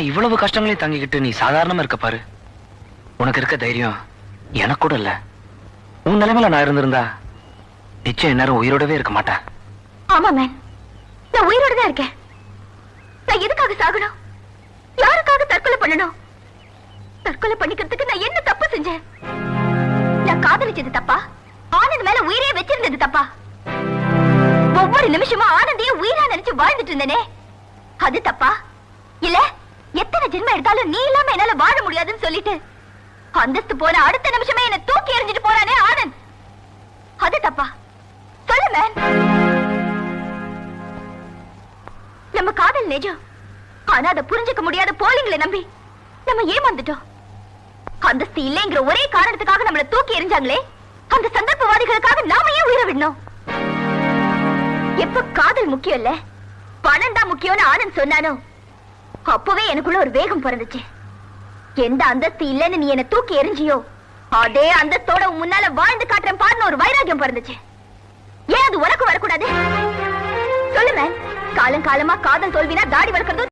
இவ்வளவு கஷ்டங்களையும் தாங்கிக்கிட்டு நீ சாதாரணமா இருக்க பாரு. உனக்கு இருக்க தைரியம் எனக்கு கூட இல்ல. உன் நிலைமையில நான் இருந்திருந்தா நிச்சயம் நேரம் உயிரோடவே இருக்க மாட்டேன். ஆமா மேன், நான் உயிரோட தான் இருக்கேன். நான் எதுக்காக சாகணும்? யாருக்காக தற்கொலை பண்ணணும்? தற்கொலை பண்ணிக்கிறதுக்கு நான் என்ன தப்பு செஞ்சேன்? நான் காதலிச்சது தப்பா? ஆனந்த் மேல உயிரே வச்சிருந்தது தப்பா? ஒவ்வொரு நிமிஷமும் ஆனந்தையே உயிரா நினைச்சு வாழ்ந்துட்டு இருந்தேனே, அது தப்பா? இல்ல எத்தனை ஜென்மம் எடுத்தாலும் நீ இல்லாம என்னால வாழ முடியாதுன்னு சொல்லிட்டு அந்தஸ்து போன அடுத்த நிமிஷமே என்ன தூக்கி எறிஞ்சிட்டு போறானே ஆனந்த், அது தப்பா? சொல்லு மேன். நம்ம காதல் நிஜம், ஆனா அதை புரிஞ்சுக்க முடியாத போலிங்களை நம்பி நம்ம ஏமாந்துட்டோம். அந்தஸ்து இல்லைங்கிற ஒரே காரணத்துக்காக நம்மள தூக்கி எறிஞ்சாங்களே, அந்த சந்தர்ப்பவாதிகளுக்காக நாம ஏன் உயிரை விடணும்? எப்ப காதல் முக்கியம் இல்ல பணம் தான் முக்கியம்னு ஆனந்த் சொன்னானோ அப்பவே எனக்குள்ள ஒரு வேகம் பிறந்துச்சு. எந்த அந்தஸ்து இல்லைன்னு நீ என்ன தூக்கி எறிஞ்சியோ அதே அந்தஸ்தோட முன்னால வாழ்ந்து காட்டுறேன் பாருன்னு ஒரு வைராகியம் பிறந்துச்சு. ஏன் அது உனக்கு வரக்கூடாது? சொல்லு மேன். காலம் காலமா காதல் தோல்வினா தாடி வளர்க்கறதும்